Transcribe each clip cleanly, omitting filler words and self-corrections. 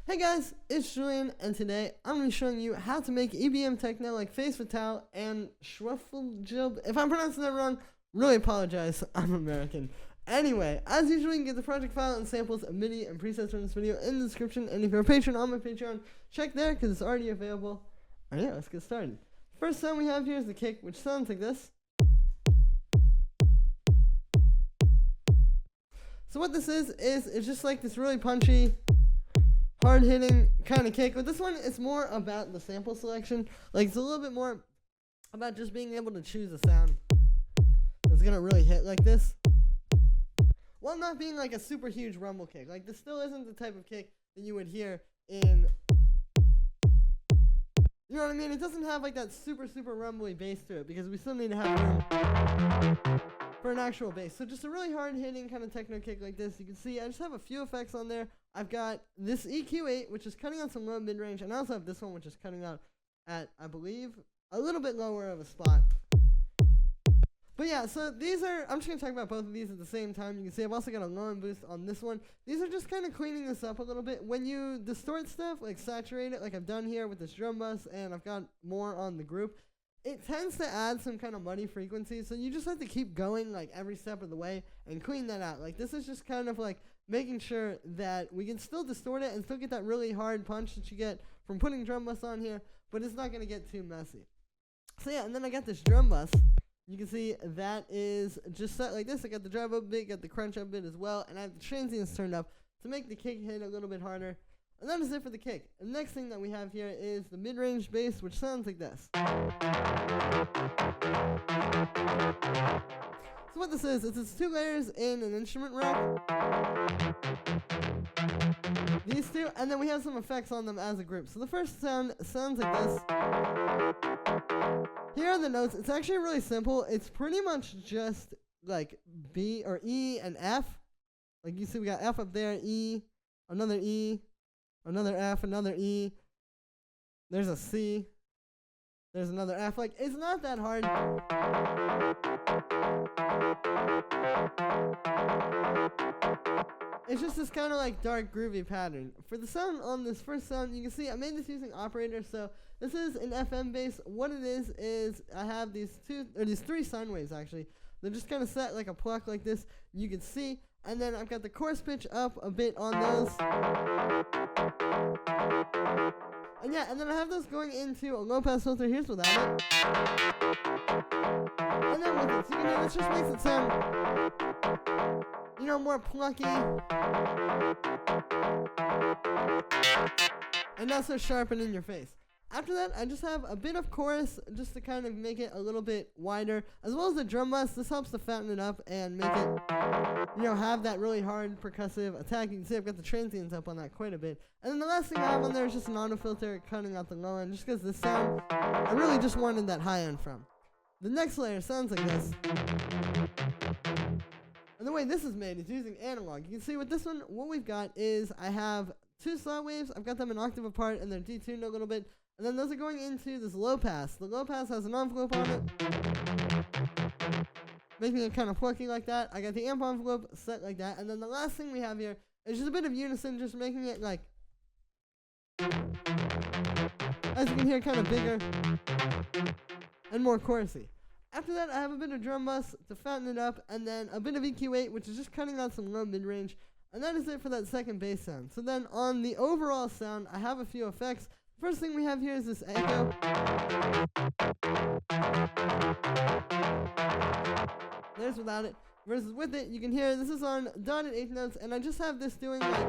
Hey guys, it's Julian, and today I'm going to be showing you how to make EBM Techno like Fatale and Schwefelgelb. If I'm pronouncing that wrong, really apologize, I'm American. Anyway, as usual, you can get the project file and samples of MIDI and presets from this video in the description, and if you're a patron on my Patreon, check there because it's already available. Alright, yeah, let's get started. First sound we have here is the kick, which sounds like this. So what this is it's just like this really punchy, hard-hitting kind of kick. With this one, it's more about the sample selection. Like, it's a little bit more about just being able to choose a sound that's gonna really hit like this, while not being like a super huge rumble kick. Like, this still isn't the type of kick that you would hear in, you know what I mean? It doesn't have like that super rumbly bass to it, because we still need to have room for an actual bass. So just a really hard-hitting kind of techno kick like this. You can see I just have a few effects on there. I've got this EQ8, which is cutting out some low mid-range, and I also have this one, which is cutting out at, I believe, a little bit lower of a spot. But yeah, so these are, I'm just going to talk about both of these at the same time. You can see I've also got a low end boost on this one. These are just kind of cleaning this up a little bit. When you distort stuff, like saturate it, like I've done here with this drum bus, and I've got more on the group, it tends to add some kind of muddy frequency, so you just have to keep going like every step of the way and clean that out. Like, this is just kind of like making sure that we can still distort it and still get that really hard punch that you get from putting drum bus on here, but it's not going to get too messy. So yeah, and then I got this drum bus. You can see that is just set like this. I got the drive up bit, got the crunch up bit as well, and I have the transients turned up to make the kick hit a little bit harder. And that is it for the kick. The next thing that we have here is the mid-range bass, which sounds like this. So what this is it's 2 layers in an instrument rack. These two, and then we have some effects on them as a group. So the first sound sounds like this. Here are the notes. It's actually really simple. It's pretty much just like B or E and F. Like, you see we got F up there, E, another E, another F, another E. There's a C. There's another F. Like, it's not that hard. It's just this kind of like dark groovy pattern. For the sound on this first sound, you can see I made this using operator. So this is an FM bass. What it is I have these 3 sine waves actually. They're just kind of set like a pluck like this. You can see. And then I've got the chorus pitch up a bit on those. And yeah, and then I have those going into a low pass filter. Here's without it. And then with it. So you can hear this just makes it sound, you know, more plucky. And not so sharp and in your face. After that, I just have a bit of chorus just to kind of make it a little bit wider, as well as the drum bus. This helps to fatten it up and make it, you know, have that really hard percussive attack. You can see I've got the transients up on that quite a bit. And then the last thing I have on there is just an auto filter cutting out the low end, just because this sound, I really just wanted that high end from. The next layer sounds like this. And the way this is made is using analog. You can see with this one, what we've got is I have 2 slot waves. I've got them an octave apart, and they're detuned a little bit. And then those are going into this low pass. The low pass has an envelope on it, making it kind of plucky like that. I got the amp envelope set like that. And then the last thing we have here is just a bit of unison, just making it like, as you can hear, kind of bigger and more chorusy. After that, I have a bit of drum bus to fatten it up, and then a bit of EQ8, which is just cutting out some low mid-range. And that is it for that second bass sound. So then on the overall sound, I have a few effects. First thing we have here is this echo. There's without it. Versus with it, you can hear this is on dotted 8th notes, and I just have this doing like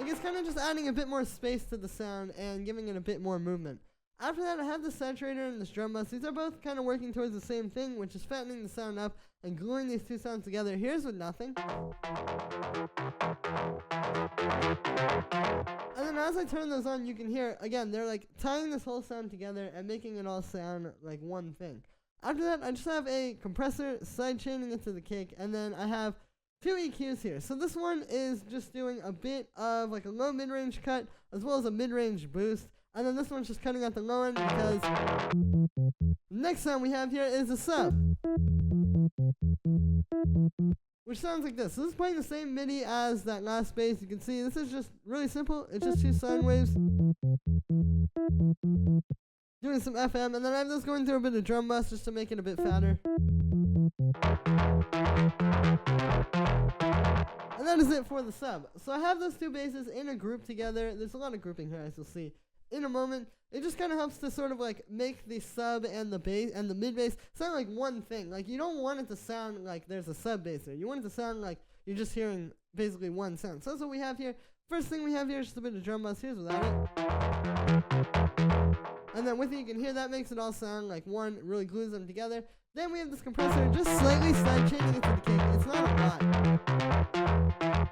it's kind of just adding a bit more space to the sound and giving it a bit more movement. After that, I have the saturator and this drum bus. These are both kind of working towards the same thing, which is fattening the sound up and gluing these 2 sounds together. Here's with nothing. And then as I turn those on, you can hear, again, they're like tying this whole sound together and making it all sound like one thing. After that, I just have a compressor side chaining it to the kick, and then I have 2 EQs here. So this one is just doing a bit of like a low mid-range cut as well as a mid-range boost. And then this one's just cutting out the low end because the next sound we have here is a sub. which sounds like this. So this is playing the same MIDI as that last bass. You can see this is just really simple. It's just 2 sine waves. Doing some FM, and then I have this going through a bit of drum bus just to make it a bit fatter. And that is it for the sub. So I have those 2 basses in a group together. There's a lot of grouping here, as you'll see in a moment. It just kind of helps to sort of like make the sub and the bass and the mid bass sound like one thing. Like you don't want it to sound like there's a sub bass there. You want it to sound like you're just hearing basically one sound. So that's what we have here. First thing we have here is just a bit of drum bus. Here's without it. And then with it, you can hear that makes it all sound like one. It really glues them together. Then we have this compressor just slightly side chaining it to the kick. It's not a lot,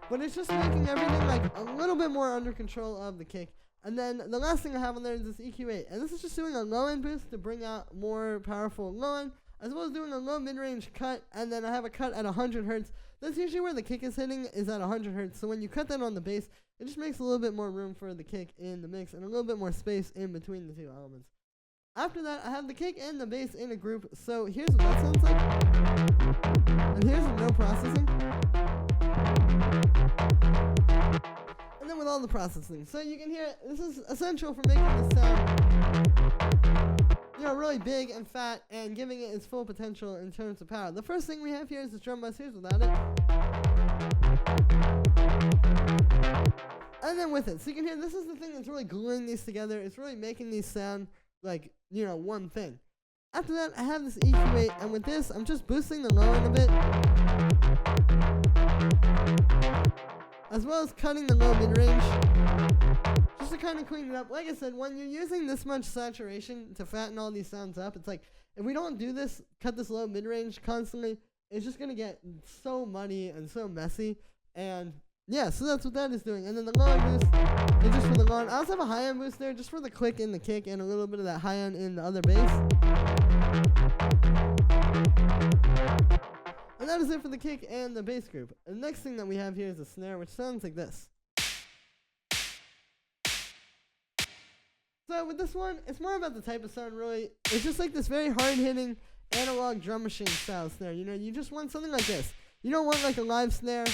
but it's just making everything like a little bit more under control of the kick. And then the last thing I have on there is this EQ8, and this is just doing a low end boost to bring out more powerful low end, as well as doing a low mid-range cut, and then I have a cut at 100 hertz. That's usually where the kick is hitting, is at 100 hertz. So when you cut that on the bass, it just makes a little bit more room for the kick in the mix and a little bit more space in between the 2 elements. After that, I have the kick and the bass in a group. So here's what that sounds like. And here's with no processing. And then with all the processing. So you can hear, this is essential for making this sound, you know, really big and fat and giving it its full potential in terms of power. The first thing we have here is this drum bus. Here's without it. And then with it. So you can hear this is the thing that's really gluing these together. It's really making these sound like, you know, one thing. After that, I have this EQ8, and with this, I'm just boosting the low end a bit, as well as cutting the low mid-range, just to kind of clean it up. Like I said, when you're using this much saturation to fatten all these sounds up, it's like, if we don't do this, cut this low mid-range constantly, it's just going to get so muddy and so messy, and yeah, so that's what that is doing. And then the low end boost is just for the low end. I also have a high end boost there just for the click in the kick and a little bit of that high end in the other bass. And that is it for the kick and the bass group. And the next thing that we have here is a snare, which sounds like this. So with this one, it's more about the type of sound, really. It's just like this very hard-hitting analog drum machine style snare. You know, you just want something like this. You don't want like a live snare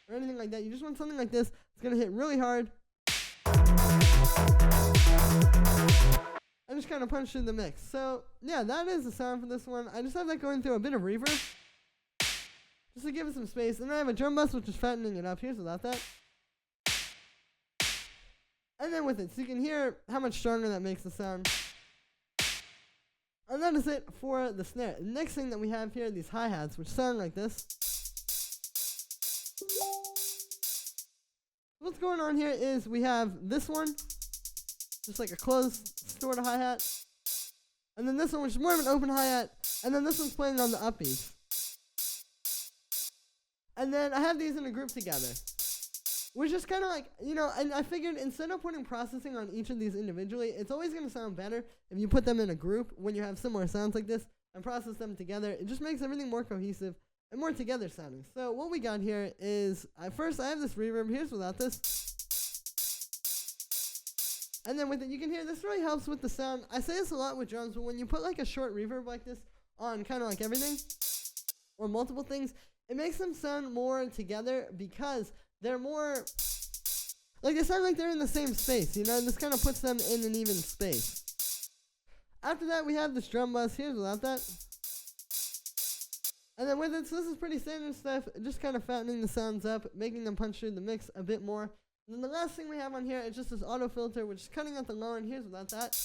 or anything like that. You just want something like this. It's going to hit really hard and just kind of punch through the mix. So yeah, that is the sound for this one. I just have that going through a bit of reverb just to give it some space. And then I have a drum bus, which is fattening it up. Here's without that. And then with it, so you can hear how much stronger that makes the sound. And that is it for the snare. The next thing that we have here are these hi-hats, which sound like this. What's going on here is we have this one, just like a closed sort of hi-hat. And then this one, which is more of an open hi-hat. And then this one's playing on the upbeats. And then I have these in a group together, which is kind of like, you know, and I figured instead of putting processing on each of these individually, it's always going to sound better if you put them in a group when you have similar sounds like this and process them together. It just makes everything more cohesive and more together sounding. So what we got here is, first I have this reverb. Here's without this. And then with it, you can hear this really helps with the sound. I say this a lot with drums, but when you put like a short reverb like this on kind of like everything or multiple things, it makes them sound more together because they're more, like they sound like they're in the same space, you know, and this kind of puts them in an even space. After that, we have this drum bus. Here's without that. And then with it, so this is pretty standard stuff, just kind of fattening the sounds up, making them punch through the mix a bit more. And then the last thing we have on here is just this auto filter, which is cutting out the low end. Here's without that.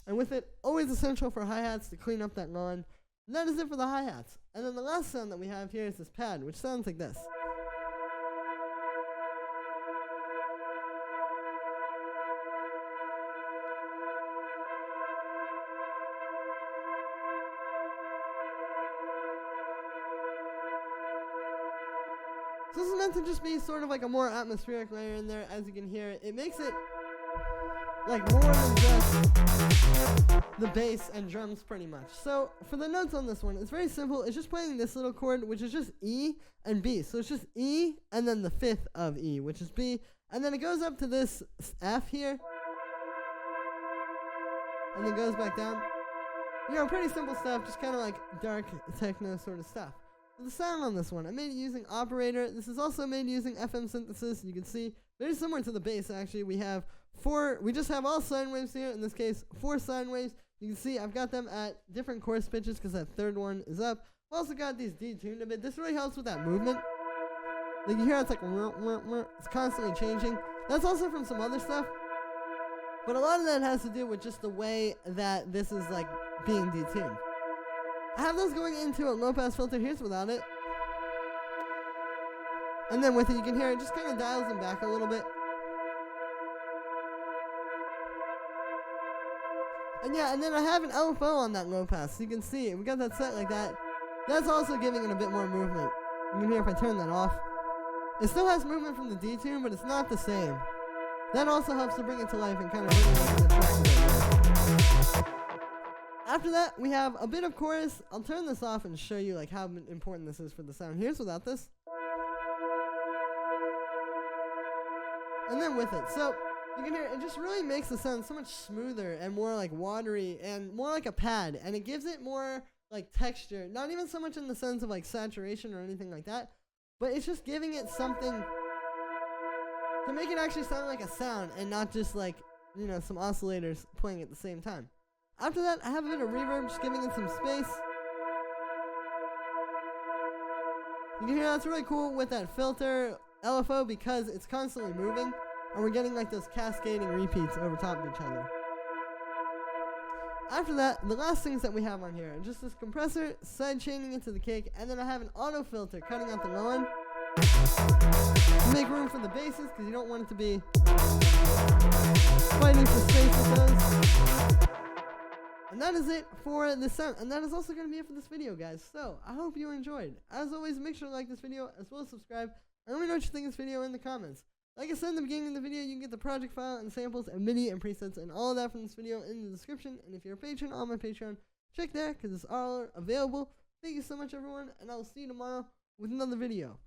And with it, always essential for hi-hats to clean up that low end. And that is it for the hi-hats. And then the last sound that we have here is this pad, which sounds like this. So this is meant to just be sort of like a more atmospheric layer in there, as you can hear. It makes it like more than just the bass and drums pretty much. So for the notes on this one, it's very simple. It's just playing this little chord, which is just E and B. So it's just E and then the fifth of E, which is B. And then it goes up to this F here. And then goes back down. You know, pretty simple stuff, just kind of like dark techno sort of stuff. For the sound on this one, I made it using Operator. This is also made using FM synthesis. You can see very similar to the bass actually. We just have all sine waves here. In this case, 4 sine waves. You can see I've got them at different chorus pitches because that third one is up. I've also got these detuned a bit. This really helps with that movement. Like you hear it's like, it's constantly changing. That's also from some other stuff. But a lot of that has to do with just the way that this is like being detuned. I have those going into a low pass filter. Here's without it. And then with it, you can hear it just kind of dials them back a little bit. And yeah, and then I have an LFO on that low pass. So you can see it. We got that set like that. That's also giving it a bit more movement. You can hear if I turn that off. It still has movement from the detune, but it's not the same. That also helps to bring it to life and kind of bring it into the track a bit more. After that, we have a bit of chorus. I'll turn this off and show you like how important this is for the sound. Here's without this. And then with it. So you can hear it just really makes the sound so much smoother and more like watery and more like a pad. And it gives it more like texture. Not even so much in the sense of like saturation or anything like that. But it's just giving it something to make it actually sound like a sound and not just like, you know, some oscillators playing at the same time. After that, I have a bit of reverb, just giving it some space. You can hear that's really cool with that filter LFO because it's constantly moving and we're getting like those cascading repeats over top of each other. After that, the last things that we have on here are just this compressor, side chaining into the kick, and then I have an auto filter cutting out the low end. To make room for the basses because you don't want it to be fighting for space with those. And that is it for this sound. And that is also going to be it for this video, guys. So, I hope you enjoyed. As always, make sure to like this video as well as subscribe. And let me know what you think of this video in the comments. Like I said in the beginning of the video, you can get the project file and samples and MIDI and presets and all of that from this video in the description. And if you're a patron on my Patreon, check there because it's all available. Thank you so much, everyone. And I will see you tomorrow with another video.